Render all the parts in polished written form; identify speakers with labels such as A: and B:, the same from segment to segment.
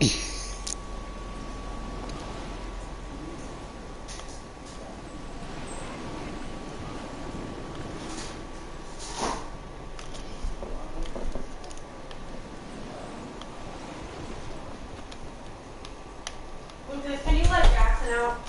A: Can you let Jackson out?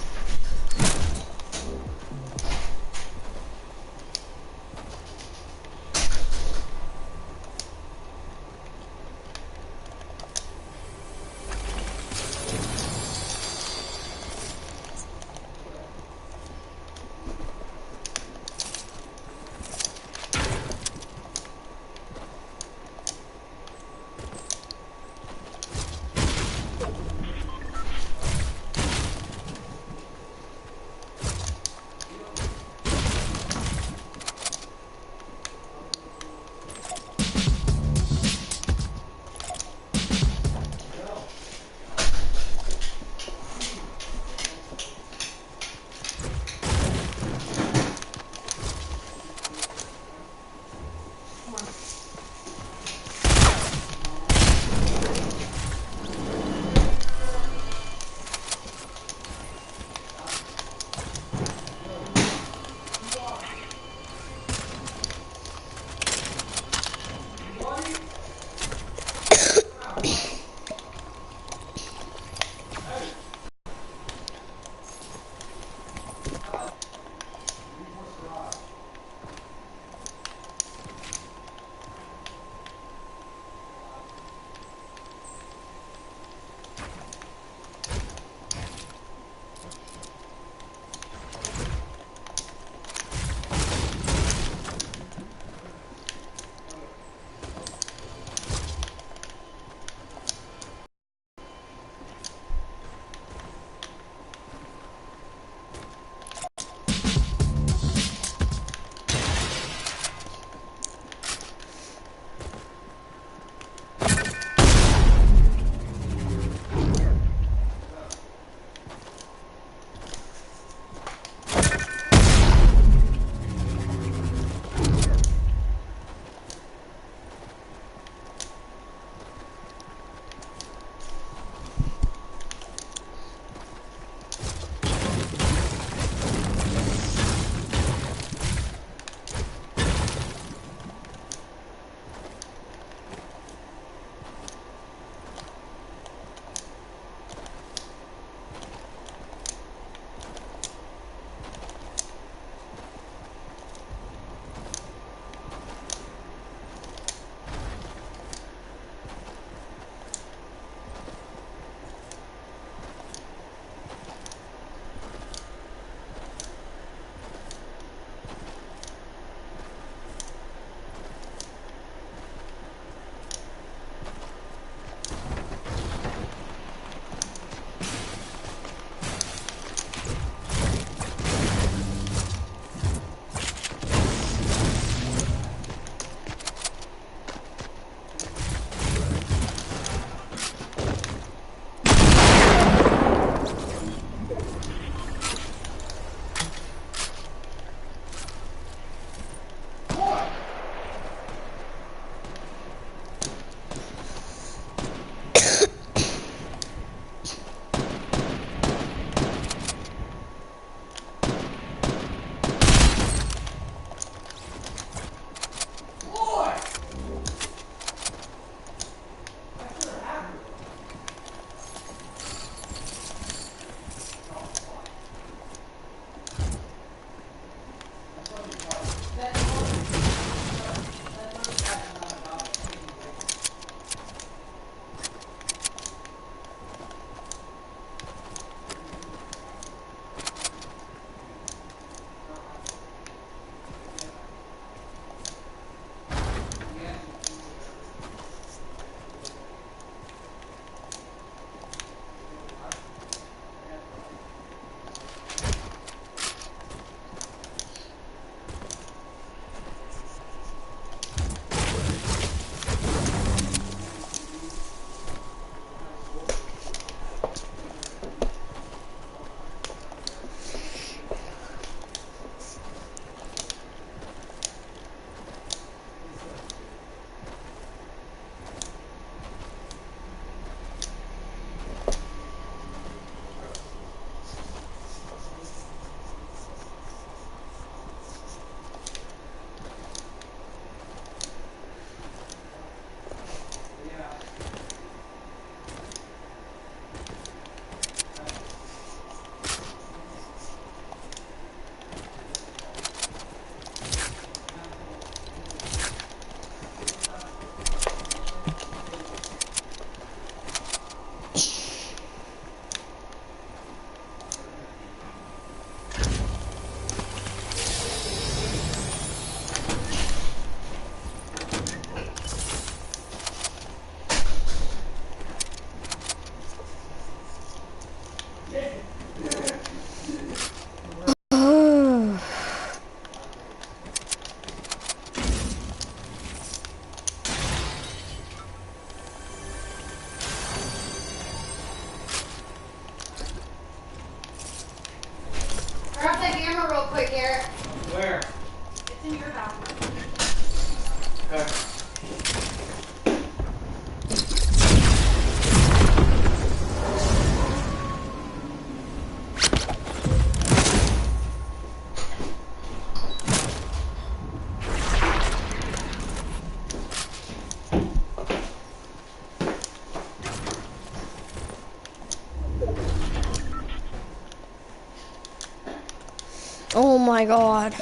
A: my god.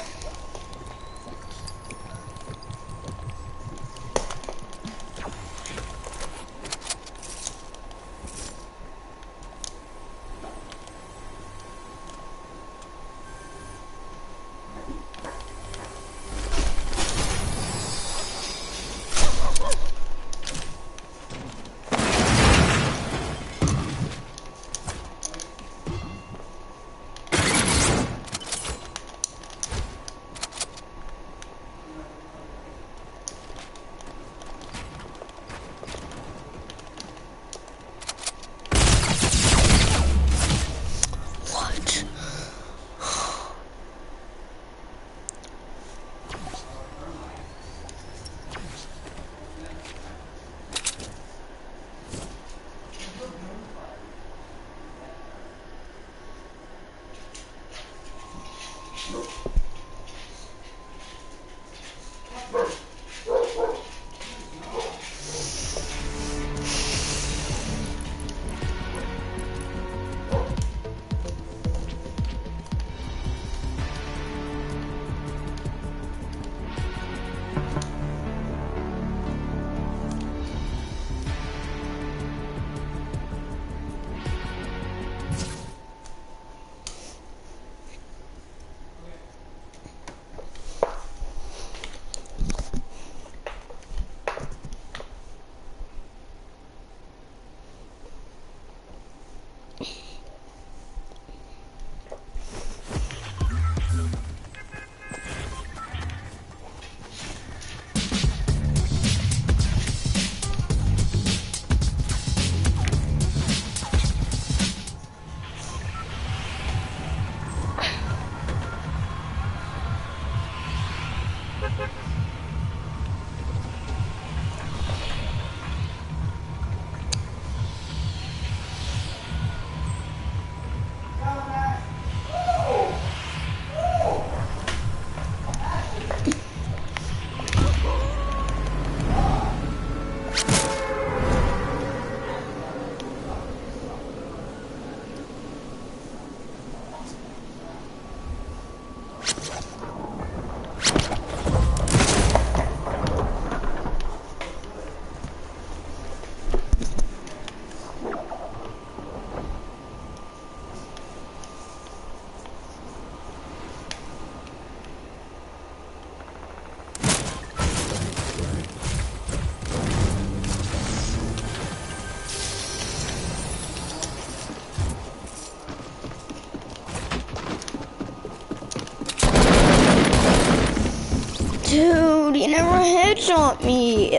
A: Dude, you never headshot me.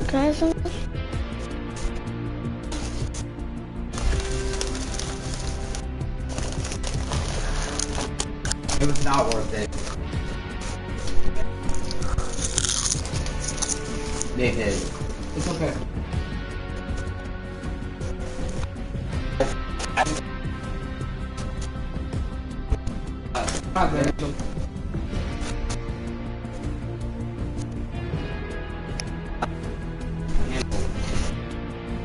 A: Can I have some?
B: It was not worth it. They did. It's okay.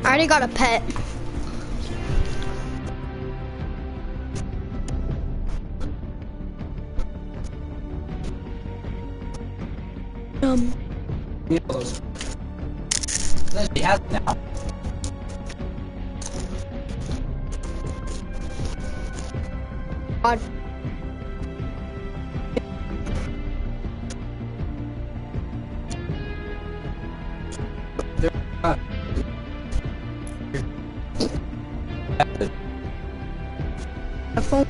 A: I already got a pet.
B: She has now.
A: God. A phone.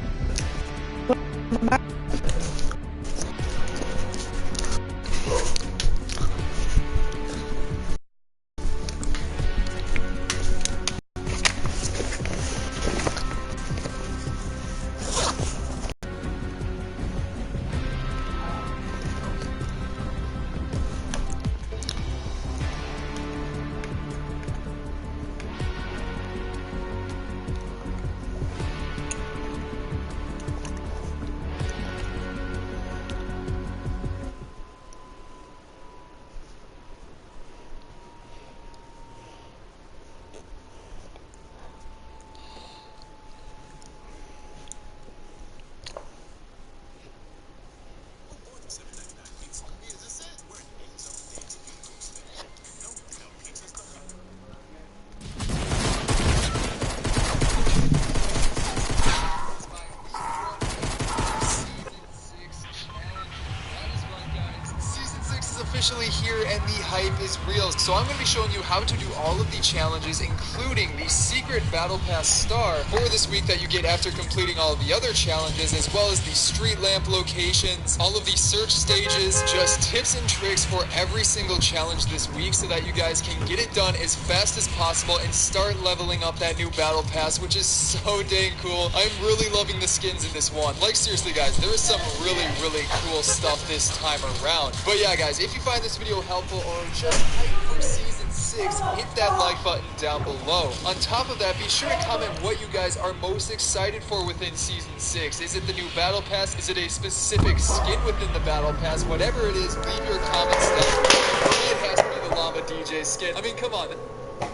C: Officially here and the hype is real. So I'm going to be showing you how to do all of the challenges, including the secret battle pass star for this week that you get after completing all of the other challenges, as well as the street lamp locations, all of the search stages, just tips and tricks for every single challenge this week so that you guys can get it done as fast as possible and start leveling up that new battle pass, which is so dang cool. I'm really loving the skins in this one. Like seriously guys, there is some really cool stuff this time around. But yeah guys, if you find this video helpful or just hyped for Season 6, hit that like button down below. On top of that, be sure to comment what you guys are most excited for within Season 6. Is it the new Battle Pass? Is it a specific skin within the Battle Pass? Whatever it is, leave your comments down below. For me, it has to be the Llama DJ skin. I mean, come on.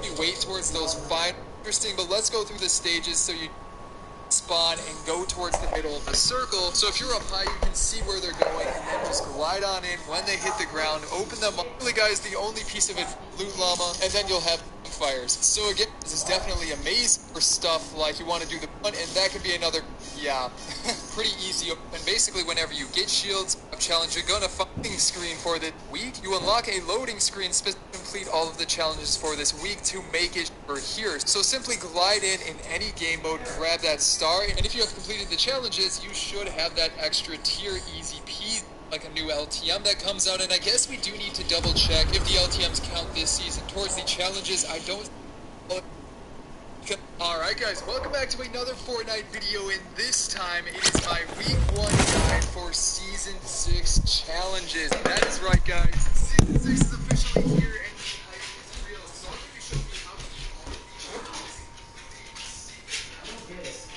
C: We wait towards those fine interesting, but let's go through the stages so you spawn and go towards the middle of the circle. So if you're up high, you can see where they're going and then just glide on in. When they hit the ground, open them up. Really guys, the only piece of it, loot llama, and then you'll have fires. So again, this is definitely amazing for stuff like you want to do the one, and that could be another, yeah, pretty easy. And basically whenever you get shields challenge, you're gonna fucking screen for the week. You unlock a loading screen to complete all of the challenges for this week to make it for here. So simply glide in any game mode, grab that star, and if you have completed the challenges, you should have that extra tier easy peasy. like a new LTM that comes out, and I guess we do need to double check if the LTMs count this season towards the challenges. I don't. Alright guys, welcome back to another Fortnite video, and this time it is my week 1 guide for Season 6 challenges. That is right guys, Season 6 is officially here and the hype is real, so I'm going to be showing you how to do all of these challenges.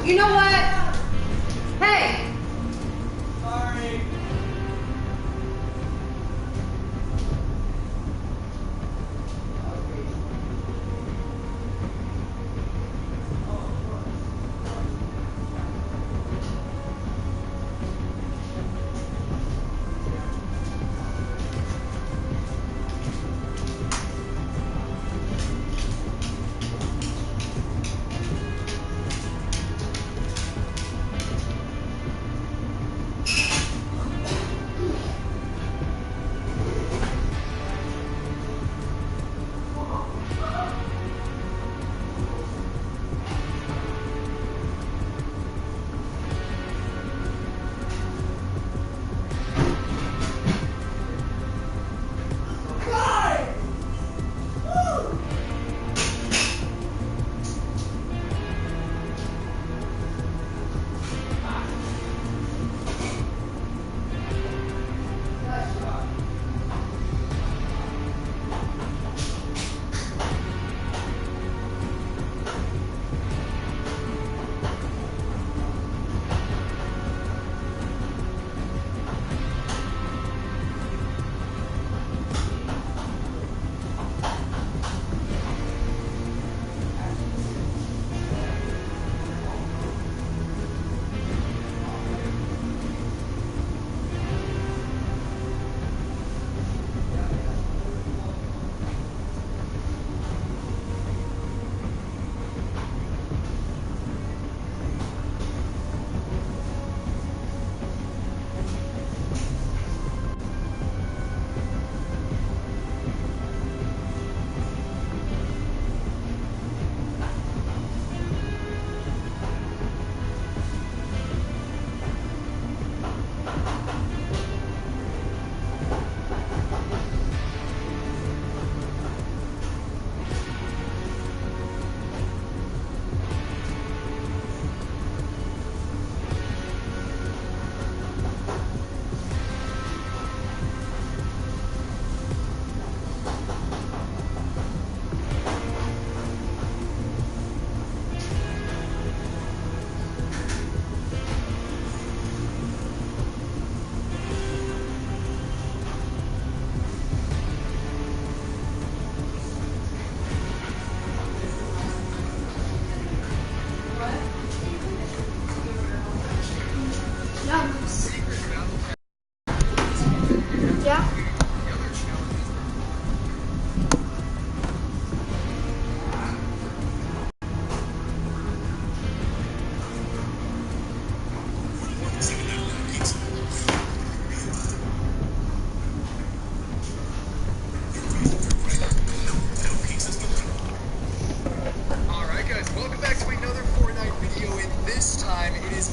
D: You know what? Hey!
B: Sorry.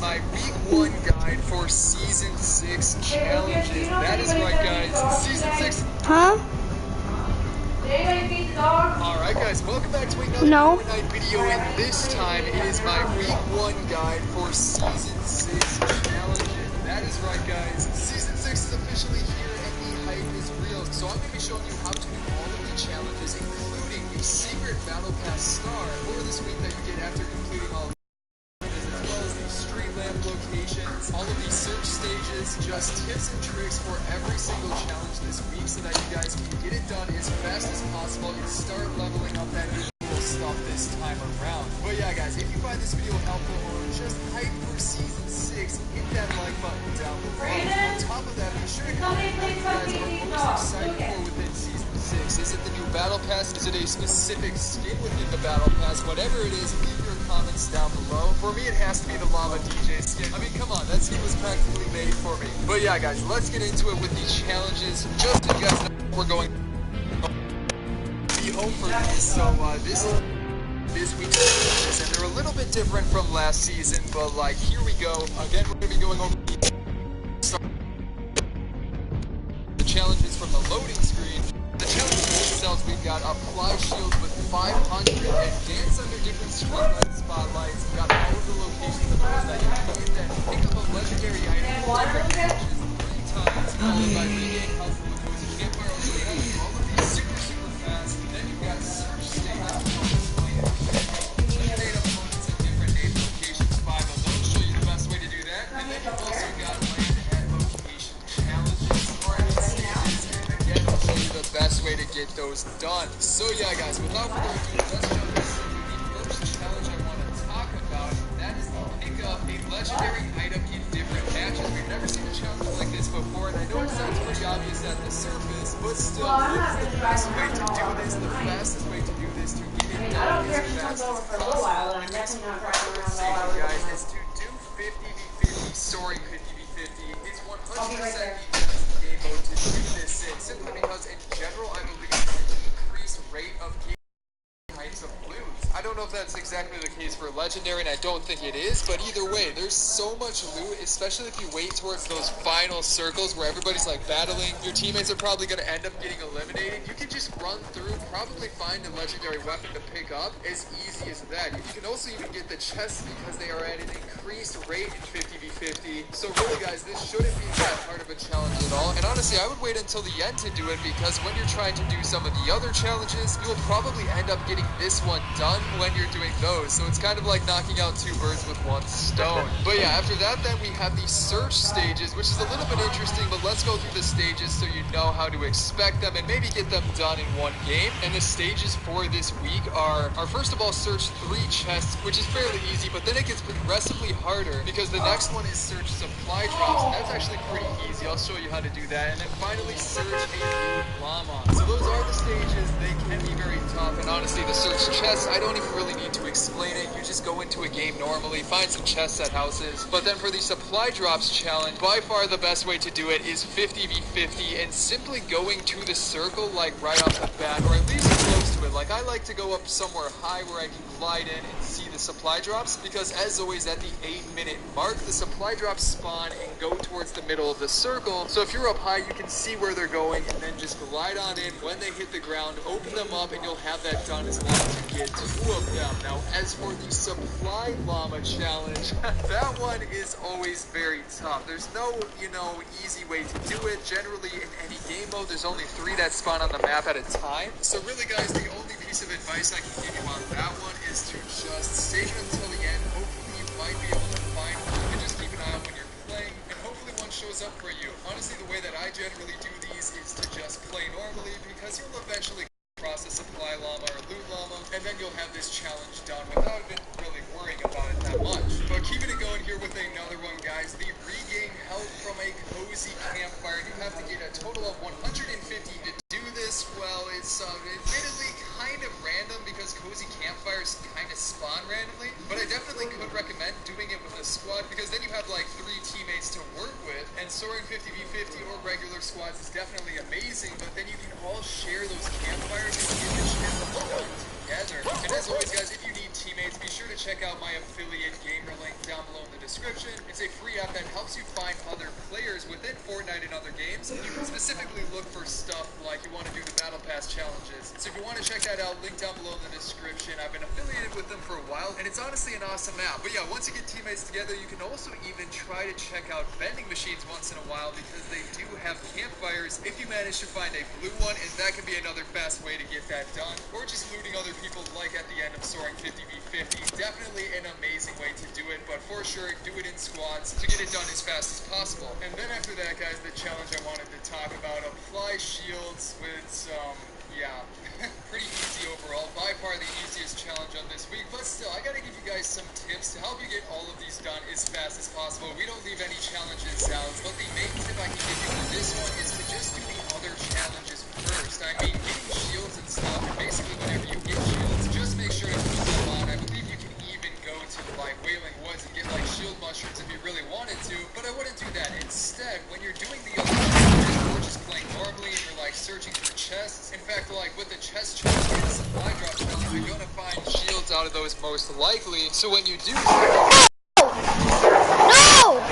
C: my week 1 guide for season 6 challenges. That is right, guys. Season 6.
A: Huh?
C: Alright guys, welcome back to another Fortnite video, and this time it is my week 1 guide for season 6 challenges. That is right, guys. Season 6 is officially here and the hype is real. So I'm going to be showing you how to do all of the challenges, including the secret Battle Pass star for this week that you get after completing all of locations, all of these search stages, just tips and tricks for every single challenge this week so that you guys can get it done as fast as possible and start leveling up that cool stuff this time around. But yeah guys, if you find this video helpful or just hype for season 6, hit that like button down below. On top of that, be sure to comment what you guys are most excited for within season 6. Is it the new Battle Pass? Is it a specific skin within the Battle Pass? Whatever it is, leave your comments down below. For me, it has to be the Llama DJ skin. I mean, come on, that skin was practically made for me. But yeah, guys, let's get into it with the challenges. Just so you guys know, we're going to be home for these. So this week's challenges, and they're a little bit different from last season. But like, here we go. Again, we're going to be going over the challenges from the loading screen. The challenges themselves, we've got apply shields with 500 and dance under different streetlight spotlights. We've got all of the locations of those that you can hit that pick up a legendary item for different challenges 3 times, followed by regain health from the poison campfire. All of these super fast. Then you've got search stages, eliminate opponents at different named locations 5 those done. So yeah, guys, without further ado, let's jump into the first challenge I want to talk about. That is to pick up a legendary item in different matches. We've never seen a challenge like this before, and I know it sounds pretty obvious at the surface, but still, it's the best way to do this, the fastest way to do this, to get it done as fast as possible. And it's guys, is to do 50v50, soaring 50v50. It's 100% the best game mode to do this in, simply because in general, I believe the increased rate of game types of blues. I don't know if that's exactly the case for Legendary, and I don't think it is, but either way, there's so much loot, especially if you wait towards those final circles where everybody's like battling. Your teammates are probably going to end up getting eliminated. You can just run through, probably find a legendary weapon to pick up as easy as that. You can also even get the chests because they are at an increased rate in 50v50. So really, guys, this shouldn't be that hard of a challenge at all. And honestly, I would wait until the end to do it, because when you're trying to do some of the other challenges, you'll probably end up getting this one done when you're doing those. So it's kind of like knocking out two birds with one stone. But yeah, after that, then we have the search stages, which is a little bit interesting, but let's go through the stages so you know how to expect them and maybe get them done in one game. And the stages for this week are first of all, search 3 chests, which is fairly easy, but then it gets progressively harder because the next one is search supply drops, and that's actually pretty easy. I'll show you how to do that. And then finally, search a llama. So those are the stages. They can be very tough, and honestly, the search chests, I don't even really need to explain it. You just go into a game normally, find some chests at houses. But then for the supply drops challenge, by far the best way to do it is 50v50 and simply going to the circle like right off the bat, or at least close to it. Like, I like to go up somewhere high where I can glide in and see the supply drops, because as always at the 8-minute mark, the supply drops spawn and go towards the middle of the circle. So if you're up high, you can see where they're going and then just glide on in. When they hit the ground, open them up, and you'll have that done as long as you get 2 of them. Now, as for the supply llama challenge, that one is always very tough. There's no, easy way to do it. Generally, in any game mode, there's only 3 that spawn on the map at a time. So really, guys, the only piece of advice I can give you on that one is to just save it until the end. Hopefully, you might be able to find one, and just keep an eye out when you're playing, and hopefully one shows up for you. Honestly, the way that I generally do these is to just play normally, because you'll eventually cross a supply llama or loot llama, and then you'll have this challenge done without even really worrying about it that much. But keeping it going here with another one, guys, the regain health from a cozy campfire. You have to get a total of 150 to do this. Well, it's admittedly kind of random because cozy campfires kind of spawn randomly, but I definitely could recommend doing it with a squad, because then you have like 3 teammates to work with, and soaring 50v50 or regular squads is definitely amazing, but then you can all share those campfires and get the chance to look together. And as always, guys, if you need teammates, be sure to check out my affiliate gamer link down below in the description. It's a free app that helps you find other players within Fortnite and other games, and you can specifically look for stuff like you want to do the Battle Pass challenges. So if you want to check that out, link down below in the description. I've been affiliated with them for a while, and it's honestly an awesome app. But yeah, once you get teammates together, you can also even try to check out vending machines once in a while, because they do have campfires if you manage to find a blue one, and that can be another fast way to get that done. Or just looting other people like at the end of soaring 50v50. Definitely an amazing way to do it, but for sure, do it in squads to get it done as fast as possible. And then after that, guys, the challenge I wanted to talk about, apply shields with some, pretty easy overall. By far the easiest challenge on this week, but still, I gotta give you guys some tips to help you get all of these done as fast as possible. We don't leave any challenges out, but the main tip I can give you for this one is to just do the other challenges first. I mean, getting shields and stuff, and basically whenever you get shields, just make sure to put them on. I believe you can even go to like Wailing Woods and get like shield mushrooms if you really wanted to, but I wouldn't do that. Instead, when you're doing the other challenges, or just playing normally and you're like searching for chests, in fact, like with the chest challenge and the supply drop challenge, you're gonna find shields out of those most likely. So when you do
A: No!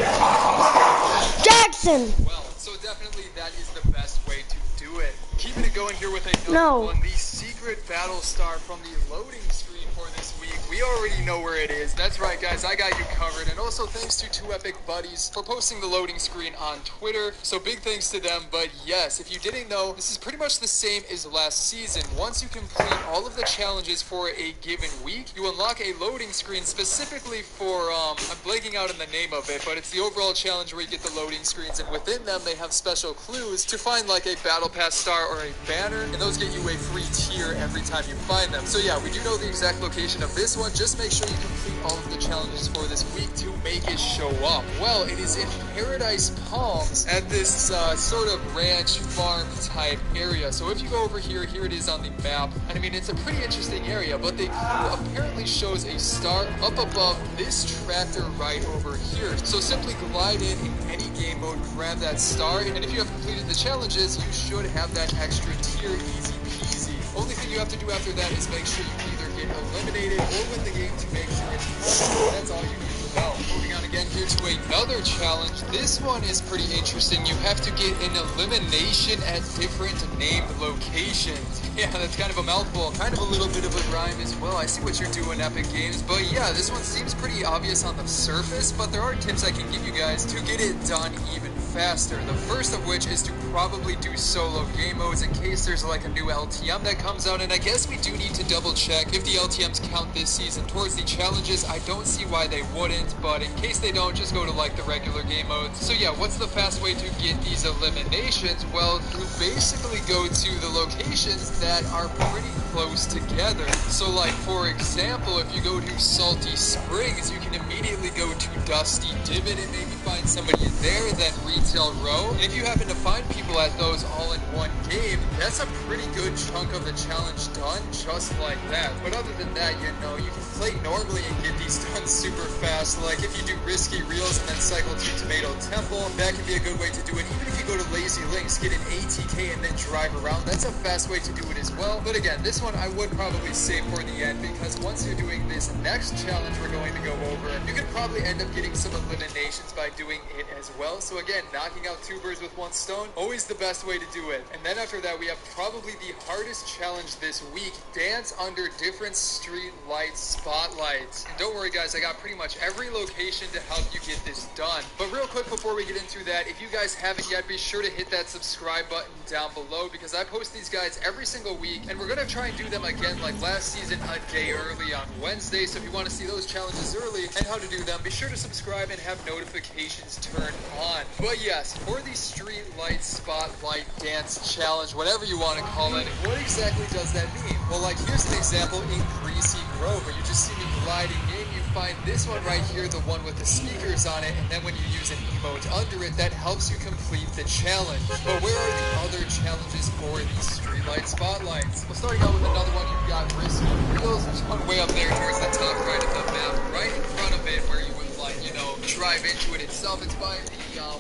A: Jackson!
C: well, so definitely that is the best way to do it. Keeping it going here with another one, the secret battle star from the loading screen for this week. We already know where it is. That's right, guys. I got you covered. And also thanks to Two Epic Buddies for posting the loading screen on Twitter. So big thanks to them. But yes, if you didn't know, this is pretty much the same as last season. Once you complete all of the challenges for a given week, you unlock a loading screen specifically for, I'm blanking out on the name of it, but it's the overall challenge where you get the loading screens, and within them they have special clues to find like a battle pass star or a banner, and those get you a free tier every time you find them. So yeah, we do know the exact location of this one. Just make sure you complete all of the challenges for this week to make it show up. Well, it is in Paradise Palms at this sort of ranch farm type area. So if you go over here, here it is on the map, and I mean it's a pretty interesting area, but the clue apparently shows a star up above this tractor right over here. So simply glide in any game mode, grab that star, and if you have completed the challenges, you should have that extra tier easy peasy. Only thing you have to do after that is make sure you either get eliminated or win the game to make sure it's done. That's all you need to know. Moving on again here to another challenge. This one is pretty interesting. You have to get an elimination at different named locations. Yeah, that's kind of a mouthful. Kind of a little bit of a rhyme as well. I see what you're doing, Epic Games. But yeah, this one seems pretty obvious on the surface, but there are tips I can give you guys to get it done even faster. The first of which is to probably do solo game modes in case there's like a new LTM that comes out, and I guess we do need to double check if the LTMs count this season towards the challenges. I don't see why they wouldn't, but in case they don't, just go to like the regular game modes. So yeah, what's the fast way to get these eliminations? Well, you basically go to the locations that are pretty close together. So like for example, if you go to Salty Springs, you can immediately go to Dusty Divot and maybe find somebody there, then Retail Row. And if you happen to find people at those all in one game, that's a pretty good chunk of the challenge done just like that. But other than that, you know, you can play normally and get these done super fast. Like if you do Risky Reels and then cycle to Tomato Temple, that can be a good way to do it. Even if you go to Lazy Links, get an ATK and then drive around, that's a fast way to do it as well. But again, this one I would probably save for the end, because once you're doing this next challenge we're going to go over, you could probably end up getting some eliminations by doing it as well. So again, knocking out two birds with one stone, always the best way to do it. And then after that, we have probably the hardest challenge this week: dance under different street light spotlights. And don't worry guys, I got pretty much every location to help you get this done. But real quick before we get into that, if you guys haven't yet, be sure to hit that subscribe button down below, because I post these guys every single week, and we're gonna try and do them again like last season, a day early on Wednesday. So if you want to see those challenges early and how to do them, be sure to subscribe and have notifications turned on. But yes, for the street light spotlight dance challenge, whatever you want to call it, what exactly does that mean? Well, like here's an example in Greasy Grove, where you just see me gliding in. You find this one right here, the one with the speakers on it, and then when you use an emote under it, that helps you complete the challenge. But where are the other challenges for these streetlight spotlights? Well, starting out with another one, you've got Risky Reels. There's one way up there towards the top right of the map, right in front of it, where you would like, you know, drive into it itself. It's by the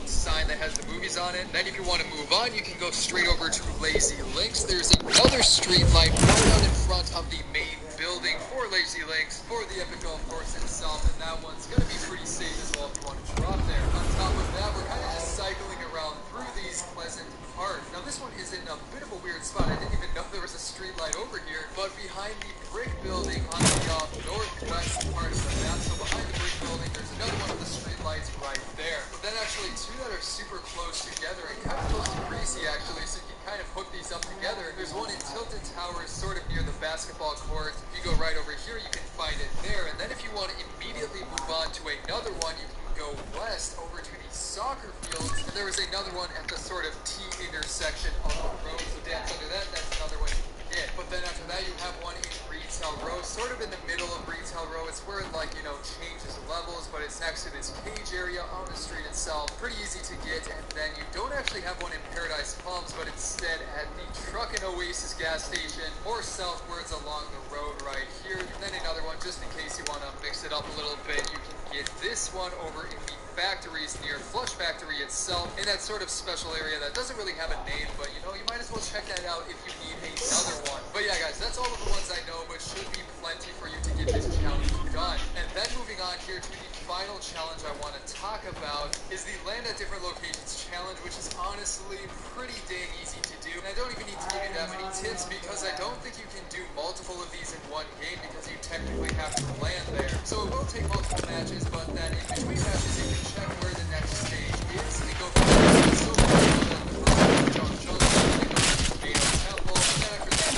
C: sign that has the movies on it. Then if you want to move on, you can go straight over to Lazy Links. There's another street light right out in front of the main building for Lazy Links, for the Epic Golf Course itself, and that one's going to be pretty safe as well if you want to drop there. On top of that, we're kind of just cycling around through these Pleasant Park. Now this one is in a bit of a weird spot. I didn't even know there was a street light over here, but behind the brick building on the northwest part of the map, so behind the brick building, there's another one of the street lights right there. But then actually two that are super close together and kind of close to Greasy actually, so you can kind of hook these up together. There's one in Tilted Towers, sort of near the basketball court. If you go right over here, you can find it there. And then if you want to immediately move on to another one, you can go west over to the soccer fields. And there is another one at the sort of T intersection of the road. So dance under that, that's another one you can get. But then after that, you have one in Retail Row, sort of in the middle of Retail Row. It's where it, like, you know, changes levels, but it's next to this cage area on the street itself. Pretty easy to get. And then you don't actually have one in Paradise Palms, but instead at the Truck and Oasis gas station, or southwards along the road right here. And then another one, just in case you want to mix it up a little bit, you can get this one over in the factories near Flush Factory itself, in that sort of special area that doesn't really have a name, but you know, you might as well check that out if you need another one. But yeah guys, that's all of the ones I know, but should be plenty for you to get this challenge done. And then moving on here to the final challenge I want to talk about, about is the land at different locations challenge, which is honestly pretty dang easy to do. And I don't even need to give you that many tips because I don't think you can do multiple of these in one game because you technically have to land there. So it will take multiple matches, but then in between matches you can check where the next stage is and go from there. So the first one, jump jungle, then go to Beto Temple, and then after that,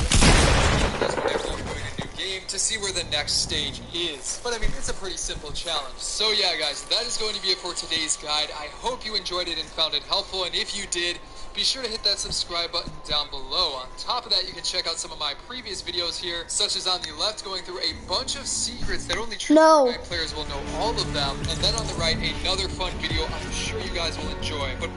C: that's whenever you're doing a new game to see where the next stage is. But I mean, it's a pretty simple challenge. So yeah, guys, that is going to be it for today's guide. I hope you enjoyed it and found it helpful, and if you did, be sure to hit that subscribe button down below. On top of that, you can check out some of my previous videos here, such as on the left, going through a bunch of secrets that only true Fortnite players will know all of them, and then on the right, another fun video I'm sure you guys will enjoy. But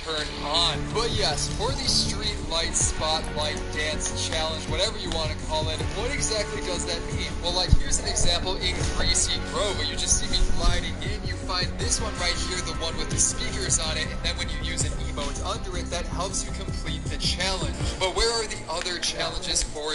C: turn on. But yes, for the Street Light Spotlight Dance Challenge, whatever you want to call it, what exactly does that mean? Well, like, here's an example in Greasy Grove, where you just see me gliding in. You find this one right here, the one with the speakers on it, and then when you use an emote under it, that helps you complete the challenge. But where are the other challenges for